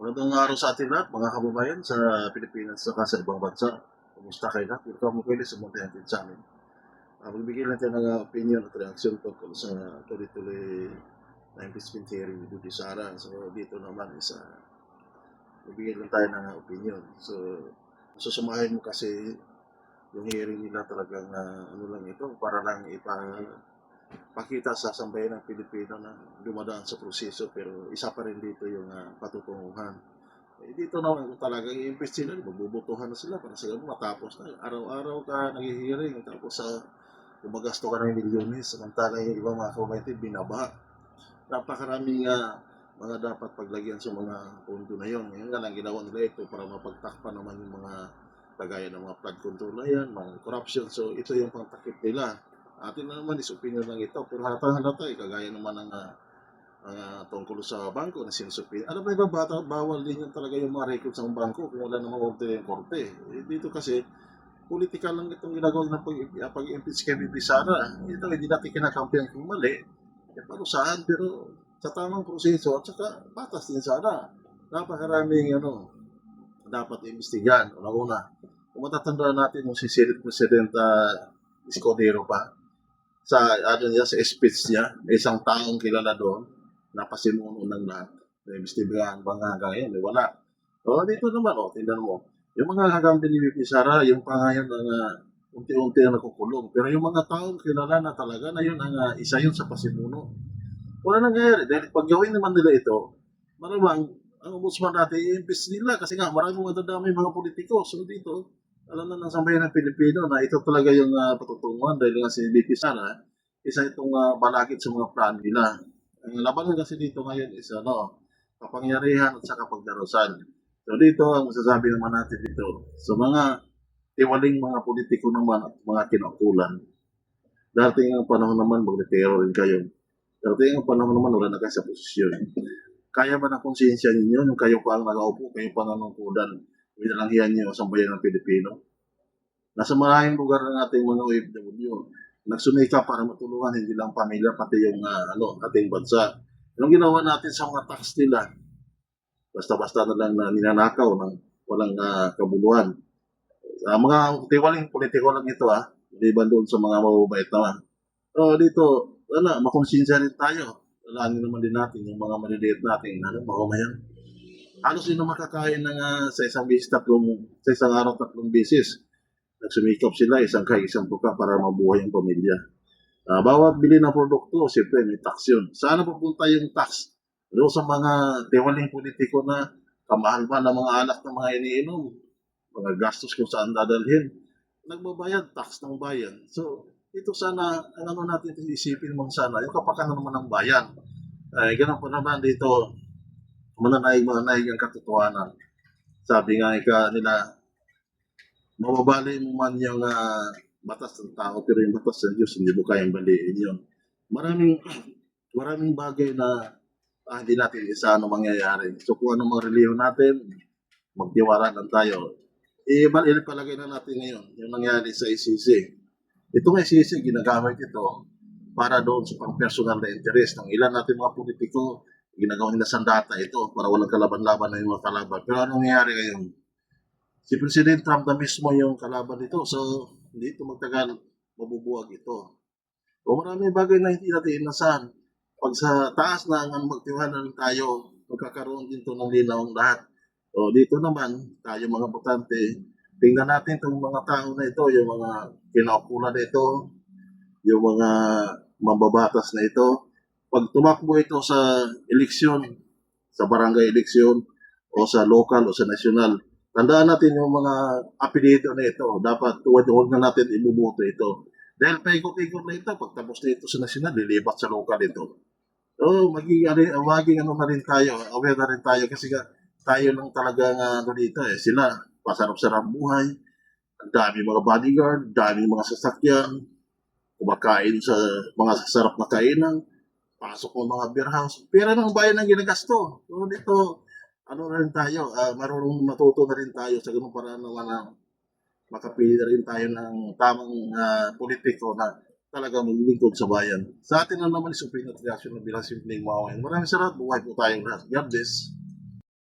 Magandang araw sa ating lahat, mga kababayan sa Pilipinas at sa ibang bansa. Kumusta kayo lahat? Welcome mo kayo sa mga natin sa amin. Magbibigay lang tayo ng opinion at reaction tungkol sa tuloy-tuloy na impeachment hearing ni Duty Sara. So dito naman magbigay lang tayo ng opinion. So susumahin mo kasi yung hearing nila talagang ano lang ito, para lang ipakita sa sambayan ng Pilipino na dumadaan sa proseso, pero isa pa rin dito yung patutunguhan. Dito naman kung talagang i-invest sila, magbubutuhan na sila para sa ganun matapos na. Araw-araw ka naghihiring, tapos gumagasto ka ng milyones, samantala yung ibang mga kumaitid, binaba. Napakaraming mga dapat paglagyan sa mga pondo na yun. Ngayon nga lang ginawa nila ito para mapagtakpan naman yung mga kagaya ng mga flood control na yan, mga corruption. So ito yung pangtakip nila. Atin na naman is opinion lang ito, pero halata kagaya naman ng tungkol sa bangko na sinusupi. Alam mo ba, bawal din yan talaga yung mga records ng bangko kung wala namang order yung korte. Dito kasi, political lang itong ginagawa ng pag-impeach kay Bibi Sara. Ito, hindi natin kinakampihan kung mali. Parusahan, pero sa tamang proseso, at saka patas din sana. Napakaraming dapat imbestigahan. Una, kung matatandaan natin yung si Senate President Escudero pa, sa sa speech niya, isang taong kilala doon, napasimuno ng lahat. Imbestigahan ba nga ngayon? Wala. Dito naman, tingnan mo. Yung mga kagampi ni Bibi Sara, yung pangayon na unti-unti na nakukulong. Pero yung mga taong kilala na talaga na yun, isa yun sa pasimuno. Wala nangyayari. Dahil pag gawin naman nila ito, maramang ang ombudsman natin, i-invest nila kasi nga maraming madadami mga politiko. So dito, alam na ng sambayan ng Pilipino na ito talaga yung patutunguhan dahil nga si BP Sara, isa itong balakid sa mga plan nila. Ang labanan kasi dito ngayon is kapangyarihan at saka pagdarusan. So dito, ang masasabi naman natin dito, sa mga tiwaling mga politiko naman at mga kinaukulan, darating ang panahon naman mag-retiro rin kayo. Darating ang panahon naman wala na kayo sa posisyon. Kaya ba ng konsensya ninyo nung kayo pa ang nag-aupo, kayo pa nanungkulan, binalanghihan niyo sa bayan ng Pilipino? Nasa maraming lugar ng ating mga OFW, nagsumika para matulungan hindi lang pamilya, pati yung ating bansa. Anong ginawa natin sa mga tax nila? Basta-basta na lang na ninanakaw ng walang kabuluhan. Mga tiwaling politiko lang ito maliban doon sa mga mababait naman. Dito, makonsensya rin tayo. Alangin naman din natin yung mga maliliit natin, mamamayan. Halos yun na makakain ng sa isang araw 3 beses. Nagsumikap sila, isang puka para mabuhay ang pamilya. Bawat bili ng produkto, siyempre may tax yun. Saan pupunta yung tax? Doon sa mga tiwaling politiko na kamahal-mahal ng mga anak ng mga iniinom, mga gastos kung saan dadalhin. Nagbabayad, tax ng bayan. So, ito sana, ang natin isipin mo sana, yung kapakanan naman ng bayan. Ganun pa naman dito, mananaig ang katotohanan. Sabi nga nila, mababali mo man yung batas ng tao, pero yung batas ng Diyos, hindi mo kayang baliin yun. Maraming bagay na hindi natin isa mangyayari. So kung ano mga reliyon natin, magtiwala lang tayo. Palagay na natin ngayon, yung nangyari sa ICC. Itong ICC, ginagamit ito para doon sa pang-personal na interest ng ilan natin mga politiko, ginagawa nila sandata ito para walang kalaban-laban na yung mga kalaban. Pero anong nangyayari ngayon? Si President Trump na mismo yung kalaban nito. So, hindi ito magtagal, mabubuwag ito. O maraming bagay na hindi natin inasahan. Pag sa taas na ang magtiwala rin tayo, magkakaroon din ito ng linaw ang lahat. O dito naman, tayo mga botante, tingnan natin itong mga tao na ito, yung mga kinaukulan na ito, yung mga mambabatas na ito. Pag tumakbo ito sa eleksyon, sa barangay eleksyon, o sa local o sa national, tandaan natin yung mga apelido na ito. Dapat huwag na natin ibubuto ito. Dahil paikot-ikot na ito, pag tapos na ito sa national, lilipat sa local ito. So, maging na rin tayo, aware na rin tayo kasi tayo lang talaga dito sila, pasarap-sarap buhay, ang dami mga bodyguard, dami mga sasakyan, kumakain sa mga sasarap na kainan, pasok ng mga beer house, pera ng bayan ang ginagasto. So dito, rin tayo, marunong matuto na rin tayo sa ganung paraan naman na makapili na rin tayo ng tamang politiko na talaga maglingkod sa bayan. Sa atin naman is opinion at reaction na bilang simpleng mawain. Maraming salamat, buhay po tayong lahat. God bless.